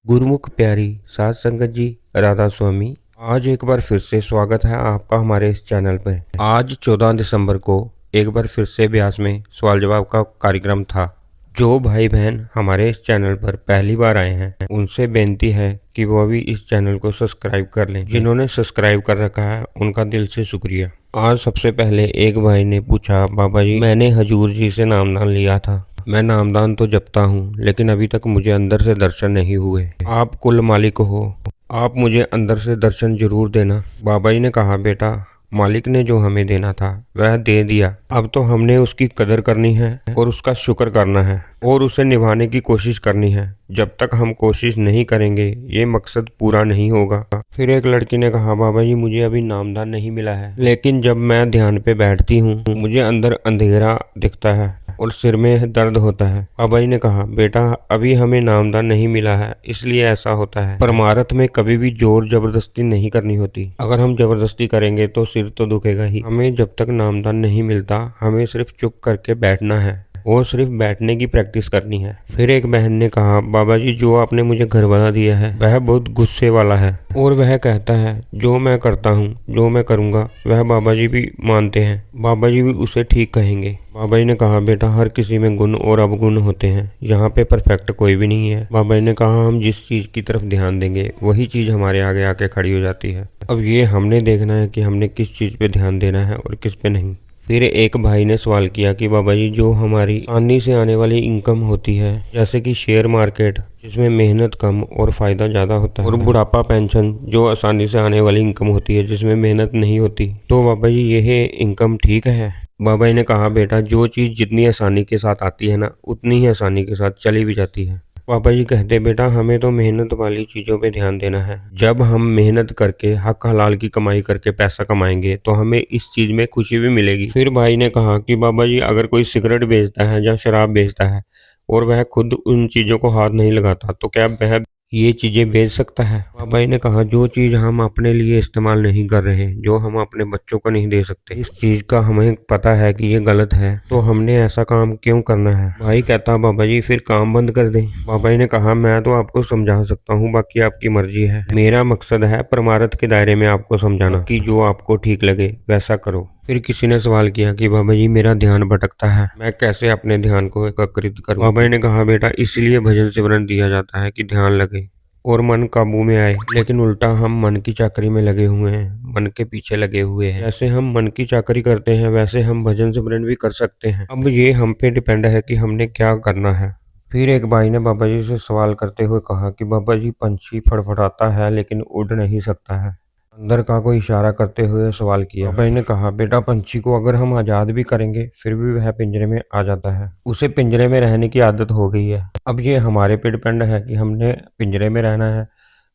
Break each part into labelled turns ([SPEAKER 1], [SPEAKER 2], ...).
[SPEAKER 1] गुरुमुख प्यारी साध संगत जी, राधा स्वामी। आज एक बार फिर से स्वागत है आपका हमारे इस चैनल पर। आज 14 दिसंबर को एक बार फिर से ब्यास में सवाल जवाब का कार्यक्रम था। जो भाई बहन हमारे इस चैनल पर पहली बार आए हैं उनसे बेनती है कि वो भी इस चैनल को सब्सक्राइब कर लें। जिन्होंने सब्सक्राइब कर रखा है उनका दिल से शुक्रिया। आज सबसे पहले एक भाई ने पूछा, बाबा जी मैंने हजूर जी से नामदान लिया था। मैं नामदान तो जपता हूँ लेकिन अभी तक मुझे अंदर से दर्शन नहीं हुए। आप कुल मालिक हो, आप मुझे अंदर से दर्शन जरूर देना। बाबा जी ने कहा, बेटा मालिक ने जो हमें देना था वह दे दिया। अब तो हमने उसकी कदर करनी है और उसका शुक्र करना है और उसे निभाने की कोशिश करनी है। जब तक हम कोशिश नहीं करेंगे ये मकसद पूरा नहीं होगा। फिर एक लड़की ने कहा, बाबा जी मुझे अभी नामदान नहीं मिला है, लेकिन जब मैं ध्यान पे बैठती हूँ मुझे अंदर अंधेरा दिखता है और सिर में दर्द होता है। बाबा जी ने कहा, बेटा अभी हमें नामदान नहीं मिला है इसलिए ऐसा होता है। परमार्थ में कभी भी जोर जबरदस्ती नहीं करनी होती। अगर हम जबरदस्ती करेंगे तो सिर तो दुखेगा ही। हमें जब तक नामदान नहीं मिलता हमें सिर्फ चुप करके बैठना है और सिर्फ बैठने की प्रैक्टिस करनी है। फिर एक बहन ने कहा, बाबा जी जो आपने मुझे घर बना दिया है वह बहुत गुस्से वाला है और वह कहता है जो मैं करता हूँ जो मैं करूँगा वह बाबा जी भी मानते हैं, बाबा जी भी उसे ठीक कहेंगे। बाबा जी ने कहा, बेटा हर किसी में गुण और अवगुण होते हैं, यहाँ पे परफेक्ट कोई भी नहीं है। बाबा जी ने कहा, हम जिस चीज़ की तरफ ध्यान देंगे वही चीज़ हमारे आगे आके खड़ी हो जाती है। अब ये हमने देखना है कि हमने किस चीज़ पे ध्यान देना है और किस पे नहीं। फिर एक भाई ने सवाल किया कि बाबा जी जो हमारी आसानी से आने वाली इनकम होती है जैसे कि शेयर मार्केट जिसमें मेहनत कम और फायदा ज़्यादा होता है, और बुढ़ापा पेंशन जो आसानी से आने वाली इनकम होती है जिसमें मेहनत नहीं होती, तो बाबा जी यह इनकम ठीक है? बाबा जी ने कहा, बेटा जो चीज़ जितनी आसानी के साथ आती है ना उतनी ही आसानी के साथ चली भी जाती है। पापा जी कहते, बेटा हमें तो मेहनत वाली चीज़ों पे ध्यान देना है। जब हम मेहनत करके हक हलाल की कमाई करके पैसा कमाएंगे तो हमें इस चीज़ में खुशी भी मिलेगी। फिर भाई ने कहा कि बाबा जी अगर कोई सिगरेट बेचता है या शराब बेचता है और वह खुद उन चीज़ों को हाथ नहीं लगाता तो क्या वह ये चीज़ें बेच सकता है? बाबा जी ने कहा, जो चीज़ हम अपने लिए इस्तेमाल नहीं कर रहे, जो हम अपने बच्चों को नहीं दे सकते, इस चीज़ का हमें पता है कि ये गलत है, तो हमने ऐसा काम क्यों करना है? भाई कहता, बाबा जी फिर काम बंद कर दें। बाबा जी ने कहा, मैं तो आपको समझा सकता हूँ, बाकी आपकी मर्जी है। मेरा मकसद है परमार्थ के दायरे में आपको समझाना कि जो आपको ठीक लगे वैसा करो। फिर किसी ने सवाल किया कि बाबा जी मेरा ध्यान भटकता है, मैं कैसे अपने ध्यान को एकत्रित करूं? बाबा जी ने कहा, बेटा इसलिए भजन सिमरन दिया जाता है कि ध्यान लगे और मन काबू में आए, लेकिन उल्टा हम मन की चाकरी में लगे हुए हैं, मन के पीछे लगे हुए हैं। जैसे हम मन की चाकरी करते हैं वैसे हम भजन सिमरन भी कर सकते हैं। अब ये हम पे डिपेंड है कि हमने क्या करना है। फिर एक भाई ने बाबा जी से सवाल करते हुए कहा कि बाबा जी पंछी फड़फड़ाता है लेकिन उड़ नहीं सकता है। अंदर का कोई इशारा करते हुए सवाल किया। बाबा जी ने कहा, बेटा पंछी को अगर हम आज़ाद भी करेंगे फिर भी वह पिंजरे में आ जाता है, उसे पिंजरे में रहने की आदत हो गई है। अब ये हमारे पे डिपेंड है कि हमने पिंजरे में रहना है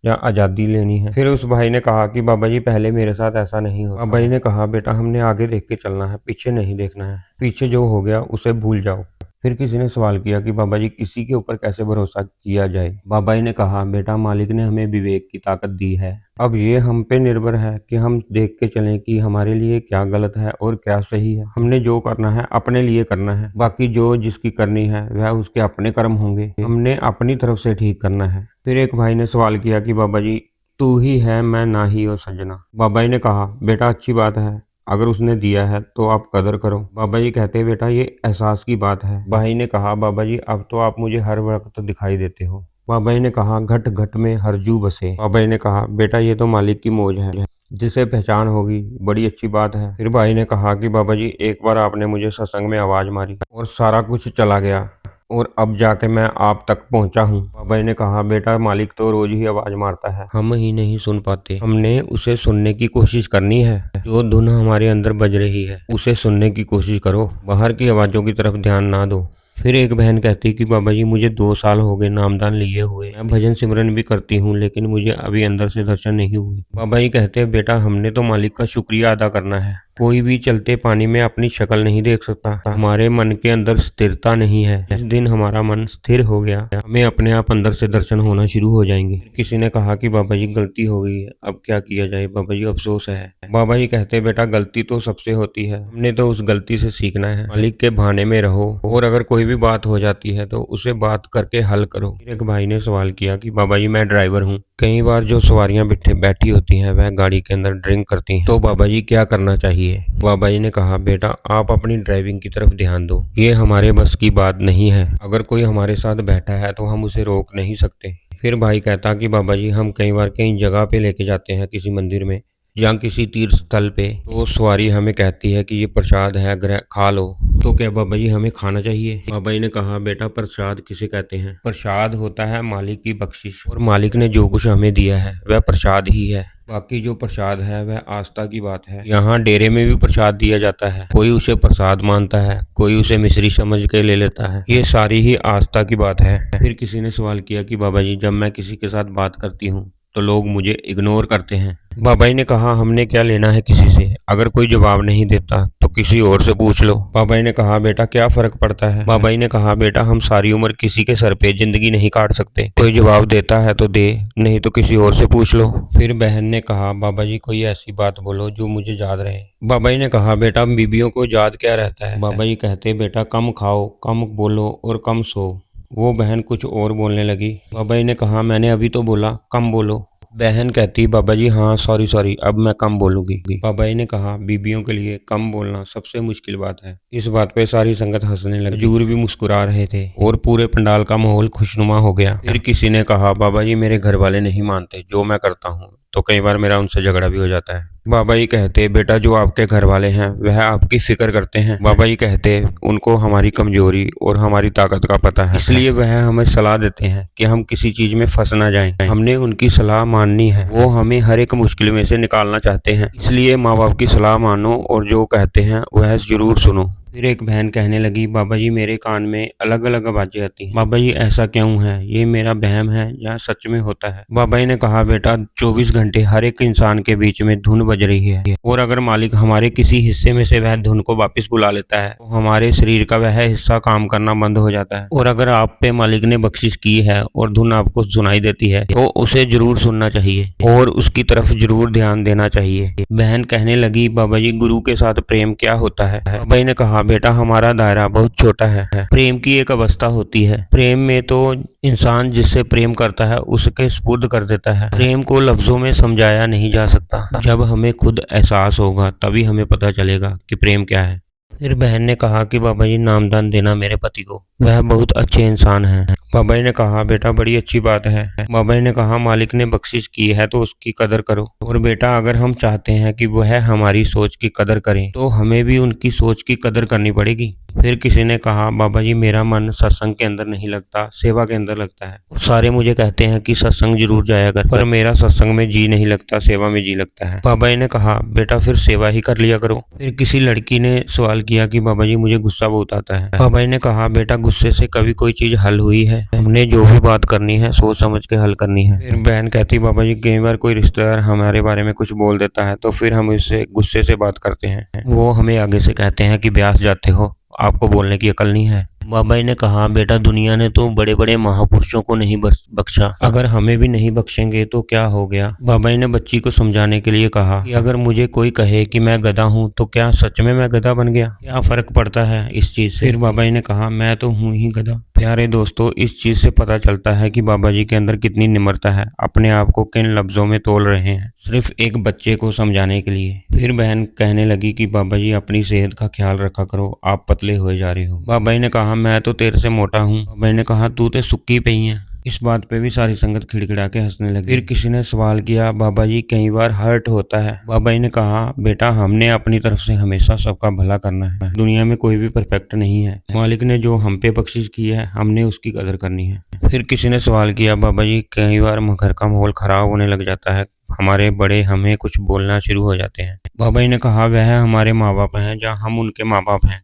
[SPEAKER 1] या आज़ादी लेनी है। फिर उस भाई ने कहा कि बाबा जी पहले मेरे साथ ऐसा नहीं होता। बाबा जी ने कहा, बेटा हमने आगे देख के चलना है, पीछे नहीं देखना है। पीछे जो हो गया उसे भूल जाओ। फिर किसी ने सवाल किया कि बाबा जी किसी के ऊपर कैसे भरोसा किया जाए? बाबा जी ने कहा, बेटा मालिक ने हमें विवेक की ताकत दी है। अब ये हम पे निर्भर है कि हम देख के चलें कि हमारे लिए क्या गलत है और क्या सही है। हमने जो करना है अपने लिए करना है, बाकी जो जिसकी करनी है वह उसके अपने कर्म होंगे। हमने अपनी तरफ से ठीक करना है। फिर एक भाई ने सवाल किया कि बाबा जी तू ही है मैं ना ही हो सजना। बाबा जी ने कहा, बेटा अच्छी बात है, अगर उसने दिया है तो आप कदर करो। बाबा जी कहते, बेटा ये एहसास की बात है। भाई ने कहा, बाबा जी अब तो आप मुझे हर वक्त दिखाई देते हो। बाबा जी ने कहा, घट घट में हरजू बसे। बाबा जी ने कहा, बेटा ये तो मालिक की मौज है, जिसे पहचान होगी बड़ी अच्छी बात है। फिर भाई ने कहा कि बाबा जी एक बार आपने मुझे सत्संग में आवाज मारी और सारा कुछ चला गया और अब जाके मैं आप तक पहुंचा हूँ। बाबा जी ने कहा, बेटा मालिक तो रोज ही आवाज मारता है, हम ही नहीं सुन पाते। हमने उसे सुनने की कोशिश करनी है। जो धुन हमारे अंदर बज रही है उसे सुनने की कोशिश करो, बाहर की आवाजों की तरफ ध्यान ना दो। फिर एक बहन कहती कि बाबा जी मुझे 2 साल हो गए नामदान लिए हुए, मैं भजन सिमरन भी करती हूँ लेकिन मुझे अभी अंदर से दर्शन नहीं हुए। बाबा जी कहते, बेटा हमने तो मालिक का शुक्रिया अदा करना है। कोई भी चलते पानी में अपनी शक्ल नहीं देख सकता। हमारे मन के अंदर स्थिरता नहीं है। जिस दिन हमारा मन स्थिर हो गया हमें अपने आप अंदर से दर्शन होना शुरू हो जाएंगे। किसी ने कहा कि बाबा जी गलती हो गई है, अब क्या किया जाए? बाबा जी अफसोस है। बाबा जी कहते, बेटा गलती तो सबसे होती है, हमने तो उस गलती से सीखना है। मालिक के बहाने में रहो और अगर कोई कोई भी बात हो जाती है तो उसे बात करके हल करो। फिर एक भाई ने सवाल किया कि बाबा जी मैं ड्राइवर हूँ, कई बार जो सवारियां बैठी होती हैं वह गाड़ी के अंदर ड्रिंक करती हैं, तो बाबा जी क्या करना चाहिए। बाबा जी ने कहा बेटा आप अपनी ड्राइविंग की तरफ ध्यान दो, ये हमारे बस की बात नहीं है। अगर कोई हमारे साथ बैठा है तो हम उसे रोक नहीं सकते। फिर भाई कहता कि बाबा जी हम कई बार कई जगह पे लेके जाते हैं, किसी मंदिर में या किसी तीर्थ स्थल पे, तो सवारी हमें कहती है कि ये प्रसाद है खा लो, तो क्या बाबा जी हमें खाना चाहिए। बाबा जी ने कहा बेटा प्रसाद किसे कहते हैं, प्रसाद होता है मालिक की बख्शिश, और मालिक ने जो कुछ हमें दिया है वह प्रसाद ही है। बाकी जो प्रसाद है वह आस्था की बात है। यहाँ डेरे में भी प्रसाद दिया जाता है, कोई उसे प्रसाद मानता है, कोई उसे मिश्री समझ के ले लेता है, ये सारी ही आस्था की बात है। फिर किसी ने सवाल किया कि बाबा जी जब मैं किसी के साथ बात करती हूँ तो लोग मुझे इग्नोर करते हैं। बाबा जी ने कहा हमने क्या लेना है किसी से, अगर कोई जवाब नहीं देता तो किसी और से पूछ लो। बाबा जी ने कहा बेटा क्या फर्क पड़ता है। बाबा जी ने कहा बेटा हम सारी उम्र किसी के सर पे जिंदगी नहीं काट सकते, कोई जवाब देता है तो दे, नहीं तो किसी और से पूछ लो। फिर बहन ने कहा बाबा जी कोई ऐसी बात बोलो जो मुझे याद रहे। बाबा जी ने कहा बेटा बीबियों को याद क्या रहता है। बाबा जी कहते बेटा कम खाओ, कम बोलो और कम सो। वो बहन कुछ और बोलने लगी। बाबा जी ने कहा मैंने अभी तो बोला कम बोलो। बहन कहती बाबा जी हाँ सॉरी अब मैं कम बोलूंगी। बाबा जी ने कहा बीबियों के लिए कम बोलना सबसे मुश्किल बात है। इस बात पे सारी संगत हंसने लगी, हजूर भी मुस्कुरा रहे थे और पूरे पंडाल का माहौल खुशनुमा हो गया। फिर किसी ने कहा बाबा जी मेरे घर वाले नहीं मानते जो मैं करता हूँ, तो कई बार मेरा उनसे झगड़ा भी हो जाता है। बाबा जी कहते बेटा जो आपके घर वाले हैं वह आपकी फिक्र करते हैं। बाबा जी कहते उनको हमारी कमजोरी और हमारी ताकत का पता है, इसलिए वह हमें सलाह देते हैं कि हम किसी चीज में फंस ना जाएं। हमने उनकी सलाह माननी है, वो हमें हर एक मुश्किल में से निकालना चाहते हैं, इसलिए माँ बाप की सलाह मानो और जो कहते हैं वह जरूर सुनो। फिर एक बहन कहने लगी बाबा जी मेरे कान में अलग अलग आवाजें आती हैं, बाबा जी ऐसा क्यों है, ये मेरा वहम है या सच में होता है। बाबा जी ने कहा बेटा 24 घंटे हर एक इंसान के बीच में धुन बज रही है, और अगर मालिक हमारे किसी हिस्से में से वह धुन को वापस बुला लेता है तो हमारे शरीर का वह हिस्सा काम करना बंद हो जाता है। और अगर आप पे मालिक ने बख्शिश की है और धुन आपको सुनाई देती है तो उसे जरूर सुनना चाहिए और उसकी तरफ जरूर ध्यान देना चाहिए। बहन कहने लगी बाबा जी गुरु के साथ प्रेम क्या होता है। बाबा जी ने कहा बेटा हमारा दायरा बहुत छोटा है, प्रेम की एक अवस्था होती है, प्रेम में तो इंसान जिससे प्रेम करता है उसके स्पुर्द कर देता है। प्रेम को लफ्जों में समझाया नहीं जा सकता, जब हमें खुद एहसास होगा तभी हमें पता चलेगा कि प्रेम क्या है। फिर बहन ने कहा कि बाबा जी नामदान देना मेरे पति को, वह बहुत अच्छे इंसान हैं। बाबा जी ने कहा बेटा बड़ी अच्छी बात है। बाबा जी ने कहा मालिक ने बख्शिश की है तो उसकी कदर करो, और बेटा अगर हम चाहते हैं कि वह हमारी सोच की कदर करें तो हमें भी उनकी सोच की कदर करनी पड़ेगी। फिर किसी ने कहा बाबा जी मेरा मन सत्संग के अंदर नहीं लगता, सेवा के अंदर लगता है। सारे मुझे कहते हैं कि सत्संग जरूर जाया कर, पर मेरा सत्संग में जी नहीं लगता, सेवा में जी लगता है। बाबा जी ने कहा बेटा फिर सेवा ही कर लिया करो। फिर किसी लड़की ने सवाल किया कि बाबा जी मुझे गुस्सा बहुत आता है। बाबा जी ने कहा बेटा गुस्से से कभी कोई चीज हल हुई है, हमने जो भी बात करनी है सोच समझ के हल करनी है। फिर बहन कहती बाबा जी कई बार कोई रिश्तेदार हमारे बारे में कुछ बोल देता है तो फिर हम इससे गुस्से से बात करते हैं, वो हमें आगे से कहते हैं कि ब्यास जाते हो, आपको बोलने की अकल नहीं है। बाबा जी ने कहा बेटा दुनिया ने तो बड़े बड़े महापुरुषों को नहीं बख्शा, अगर हमें भी नहीं बख्शेंगे तो क्या हो गया। बाबा जी ने बच्ची को समझाने के लिए कहा कि अगर मुझे कोई कहे कि मैं गधा हूँ तो क्या सच में मैं गधा बन गया, क्या फर्क पड़ता है इस चीज से। फिर बाबा जी ने कहा मैं तो हूँ ही गधा। प्यारे दोस्तों इस चीज से पता चलता है कि बाबा जी के अंदर कितनी निम्रता है, अपने आप को किन लफ्जों में तोल रहे हैं सिर्फ एक बच्चे को समझाने के लिए। फिर बहन कहने लगी कि बाबा जी अपनी सेहत का ख्याल रखा करो, आप पतले हो जा रहे हो। बाबा जी ने कहा मैं तो तेरे से मोटा हूँ। बाबा जी ने कहा तू तो सुक्की पई है। इस बात पे भी सारी संगत खिड़खिड़ा के हंसने लगी। फिर किसी ने सवाल किया बाबा जी कई बार हर्ट होता है। बाबा जी ने कहा बेटा हमने अपनी तरफ से हमेशा सबका भला करना है, दुनिया में कोई भी परफेक्ट नहीं है, मालिक ने जो हम पे बख्शिश की है हमने उसकी कदर करनी है। फिर किसी ने सवाल किया बाबा जी कई बार घर का माहौल खराब होने लग जाता है, हमारे बड़े हमें कुछ बोलना शुरू हो जाते हैं। बाबा जी ने कहा वह हमारे माँ बाप हैं या हम उनके माँ बाप हैं।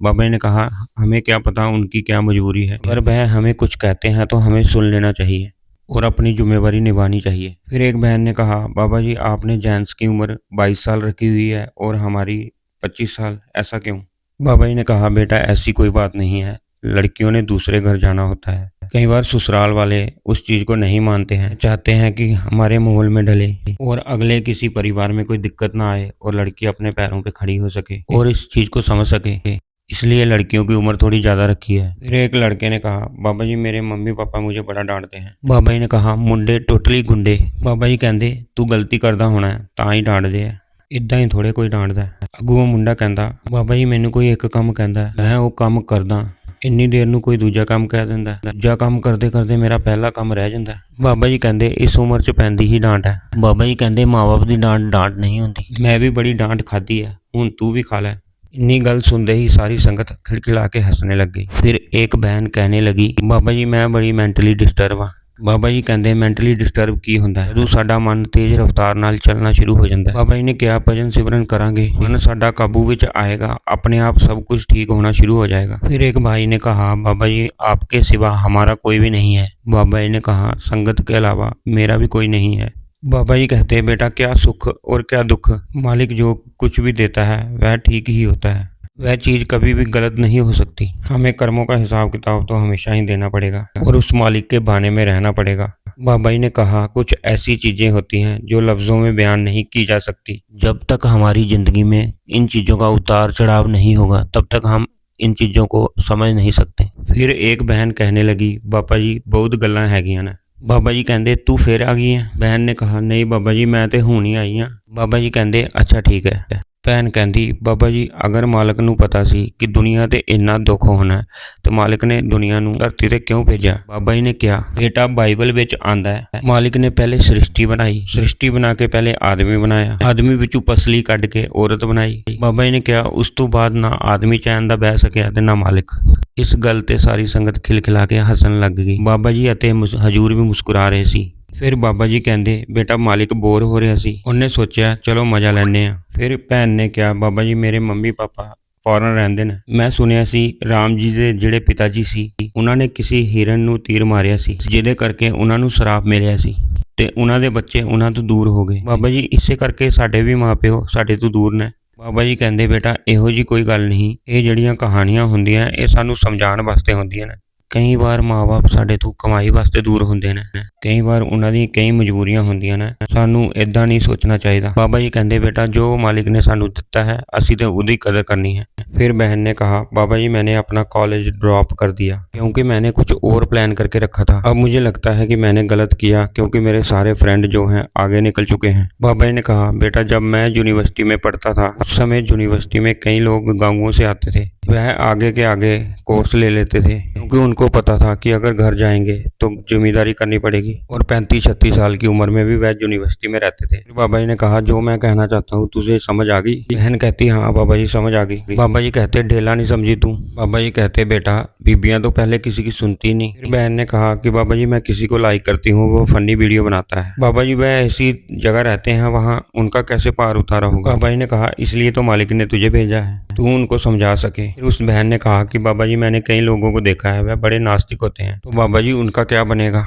[SPEAKER 1] बाबा जी ने कहा हमें क्या पता उनकी क्या मजबूरी है, अगर वह हमें कुछ कहते हैं तो हमें सुन लेना चाहिए और अपनी जिम्मेवारी निभानी चाहिए। फिर एक बहन ने कहा बाबा जी आपने जेंट्स की उम्र 22 साल रखी हुई है और हमारी 25 साल, ऐसा क्यों। बाबा जी ने कहा बेटा ऐसी कोई बात नहीं है, लड़कियों ने दूसरे घर जाना होता है, कई बार ससुराल वाले उस चीज को नहीं मानते हैं, चाहते हैं कि हमारे माहौल में ढले और अगले किसी परिवार में कोई दिक्कत ना आए और लड़की अपने पैरों पे खड़ी हो सके और इस चीज को समझ सके। इसलिए लड़कियों की उम्र थोड़ी ज़्यादा रखी है। फिर एक लड़के ने कहा, बाबा जी मेरे मम्मी पापा मुझे बड़ा डांटते हैं। बाबा जी ने कहा, मुंडे टोटली गुंडे। बाबा जी कहते तू गलती करदा होना है ਤਾਂ ਹੀ ਡਾਂਟਦੇ ਆ, ਇਦਾਂ ਹੀ ਥੋੜੇ ਕੋਈ ਡਾਂਟਦਾ। ਅੱਗੋਂ ਮੁੰਡਾ ਕਹਿੰਦਾ, ਬਾਬਾ ਜੀ ਮੈਨੂੰ ਕੋਈ ਇੱਕ ਕੰਮ ਕਹਿੰਦਾ ਮੈਂ ਉਹ ਕੰਮ ਕਰਦਾ, ਇੰਨੀ ਦੇਰ ਨੂੰ ਕੋਈ ਦੂਜਾ ਕੰਮ ਕਹਿ ਦਿੰਦਾ, ਦੂਜਾ ਕੰਮ ਕਰਦੇ ਕਰਦੇ ਮੇਰਾ ਪਹਿਲਾ ਕੰਮ ਰਹਿ ਜਾਂਦਾ। ਬਾਬਾ ਜੀ ਕਹਿੰਦੇ ਇਸ ਉਮਰ 'ਚ ਪੈਂਦੀ ਹੀ ਡਾਂਟ ਹੈ। ਬਾਬਾ ਜੀ ਕਹਿੰਦੇ ਮਾਂ-ਬਾਪ ਦੀ ਡਾਂਟ ਨਹੀਂ ਹੁੰਦੀ, ਮੈਂ ਵੀ ਬੜੀ ਡਾਂਟ ਖਾਧੀ है, ਹੁਣ तू भी खा ले। इन्नी गल सुनते ही सारी संगत खिलखिला के हंसने लग गई। फिर एक बहन कहने लगी, बाबा जी मैं बड़ी मैंटली डिस्टर्ब हाँ। बाबा जी कहते मैंटली डिस्टर्ब की होंदा है, जदों साडा मन तेज रफ्तार नाल चलना शुरू हो जाता है। बाबा जी ने कहा, भजन सिमरन करांगे, मन साडा काबू विच आएगा, अपने आप सब कुछ ठीक होना शुरू हो जाएगा। फिर एक भाई ने कहा, बाबा जी आपके सिवा हमारा कोई भी नहीं है। बाबा जी ने कहा, संगत के अलावा मेरा भी कोई नहीं है। बाबा जी कहते, बेटा क्या सुख और क्या दुख, मालिक जो कुछ भी देता है वह ठीक ही होता है, वह चीज़ कभी भी गलत नहीं हो सकती। हमें कर्मों का हिसाब किताब तो हमेशा ही देना पड़ेगा और उस मालिक के बहाने में रहना पड़ेगा। बाबा जी ने कहा, कुछ ऐसी चीज़ें होती हैं जो लफ्ज़ों में बयान नहीं की जा सकती। जब तक हमारी ज़िंदगी में इन चीज़ों का उतार चढ़ाव नहीं होगा तब तक हम इन चीज़ों को समझ नहीं सकते। फिर एक बहन कहने लगी, बाबा जी बहुत गल्लां हैगियां ने। बाबा जी कहते, तू फिर आ गई है। बहन ने कहा, नहीं बाबा जी मैं तो हुण ही आई हाँ। बाबा जी कहते, अच्छा ठीक है। भैन कहती, बाबा जी अगर मालिक नूं पता सी कि दुनिया ते इन्ना दुख होना तो मालिक ने दुनिया नूं धरती ते क्यों भेजा। बाबा जी ने कहा, बेटा बाइबल विच आंदा है मालिक ने पहले सृष्टि बनाई, सृष्टि बना के पहले आदमी बनाया, आदमी विचों पसली कढ के औरत बनाई। बाबा जी ने कहा, उस तो बाद ना आदमी चैन दा बह सकिया ते ना मालिक। इस गल ते सारी संगत खिलखिला के हसन लग गई। बाबा जी अते हजूर भी मुस्कुरा रहे सी। फिर बाबा जी कहते, बेटा मालिक बोर हो रहा सी, उन्हें सोचा चलो मजा लैने आ। फिर भैन ने कहा, बाबा जी मेरे मम्मी पापा फॉरन रहंदे ने, मैं सुनिया सी राम जी दे जिहड़े पिता जी सी उन्हां ने किसी हिरन नूं तीर मारिया सी, जिहदे करके उन्हां नूं श्राप मिलिया सी ते उन्हां दे बच्चे उन्हां तो दूर हो गए। बाबा जी इसे करके साडे भी माँ प्यो साडे तो दूर ने। बाबा जी कहते, बेटा इहो जी कोई गल नहीं, ये जिहड़ियां कहानियां हुंदियां ये सानूं समझाउण वास्ते हुंदियां ने। कई बार माँ बाप साडे तो कमाई वास्ते दूर हुंदे ने, कई बार उन्हां दी कई मजबूरियां हुंदियां ने, सानू इदां नहीं सोचना चाहिए। बाबा जी कहते, बेटा जो मालिक ने सानू दिता है असी तो उहदी कदर करनी है। फिर बहन ने कहा, बाबा जी मैंने अपना कॉलेज ड्रॉप कर दिया क्योंकि मैंने कुछ और प्लान करके रखा था। अब मुझे लगता है कि मैंने गलत किया क्योंकि मेरे सारे फ्रेंड जो हैं आगे निकल चुके हैं। बाबा जी ने कहा, बेटा जब मैं यूनिवर्सिटी में पढ़ता था उस समय यूनिवर्सिटी में कई लोग गाँवों से आते थे, वह आगे के आगे कोर्स ले लेते थे क्योंकि उनको पता था कि अगर घर जाएंगे तो जिम्मेदारी करनी पड़ेगी और 35-36 साल की उम्र में भी वह यूनिवर्सिटी में रहते थे। बाबा जी ने कहा, जो मैं कहना चाहता हूँ तुझे समझ आ गई। बहन कहती, हाँ बाबा जी समझ आ गई। बाबा जी कहते, ढेला नहीं समझी तू। बाबा जी कहते, बेटा बीबियां तो पहले किसी की सुनती नहीं। फिर बहन ने कहा कि बाबा जी मैं किसी को लाइक करती हूँ, वो फनी वीडियो बनाता है। बाबा जी वह ऐसी जगह रहते हैं वहाँ उनका कैसे पार उतारा होगा। बाबा जी ने कहा, इसलिए तो मालिक ने तुझे भेजा है, तू उनको समझा सके। फिर उस बहन ने कहा कि बाबा जी मैंने कई लोगों को देखा है वह बड़े नास्तिक होते हैं, तो बाबा जी उनका क्या बनेगा।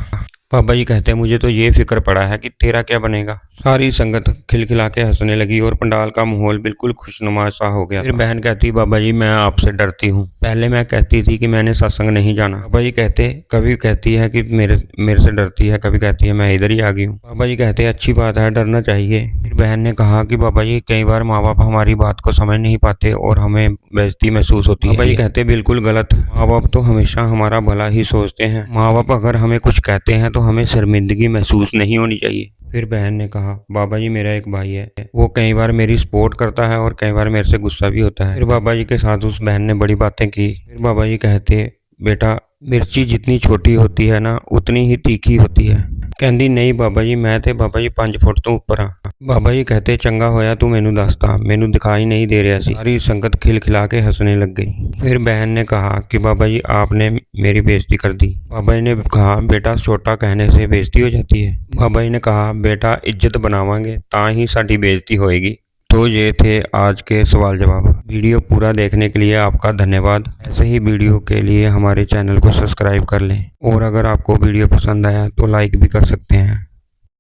[SPEAKER 1] बाबा जी कहते हैं, मुझे तो ये फिक्र पड़ा है कि तेरा क्या बनेगा। सारी संगत खिलखिला के हंसने लगी और पंडाल का माहौल बिल्कुल खुशनुमा सा हो गया। फिर बहन कहती, बाबा जी मैं आपसे डरती हूँ, पहले मैं कहती थी कि मैंने सत्संग नहीं जाना। बाबा जी कहते, कभी कहती है कि मेरे से डरती है, कभी कहती है मैं इधर ही आ गई हूँ। बाबा जी कहते, अच्छी बात है, डरना चाहिए। फिर बहन ने कहा कि बाबा जी कई बार माँ बाप हमारी बात को समझ नहीं पाते और हमें बेइज्जती महसूस होती है। बाबा जी कहते, बिल्कुल गलत, माँ बाप तो हमेशा हमारा भला ही सोचते हैं। माँ बाप अगर हमें कुछ कहते हैं तो हमें शर्मिंदगी महसूस नहीं होनी चाहिए। फिर बहन ने कहा, बाबा जी मेरा एक भाई है, वो कई बार मेरी सपोर्ट करता है और कई बार मेरे से गुस्सा भी होता है। फिर बाबा जी के साथ उस बहन ने बड़ी बातें की। फिर बाबा जी कहते, बेटा मिर्ची जितनी छोटी होती है ना उतनी ही तीखी होती है। कहती, नहीं बाबा जी मैं ते बाबा जी 5 फुट तो ऊपर हाँ। बाबा जी कहते, चंगा होया तू मैनू दसता, मैनू दिखाई नहीं दे रहा सी। सारी संगत खिलखिला के हंसने लग गई। फिर बहन ने कहा कि बाबा जी आपने मेरी बेइज्जती कर दी। बाबा जी ने कहा, बेटा छोटा कहने से बेइज्जती हो जाती है। बाबा जी ने कहा, बेटा इज्जत बनावांगे तां ही साडी बेइज्जती होएगी। तो ये थे आज के सवाल जवाब। वीडियो पूरा देखने के लिए आपका धन्यवाद। ऐसे ही वीडियो के लिए हमारे चैनल को सब्सक्राइब कर लें और अगर आपको वीडियो पसंद आया तो लाइक भी कर सकते हैं।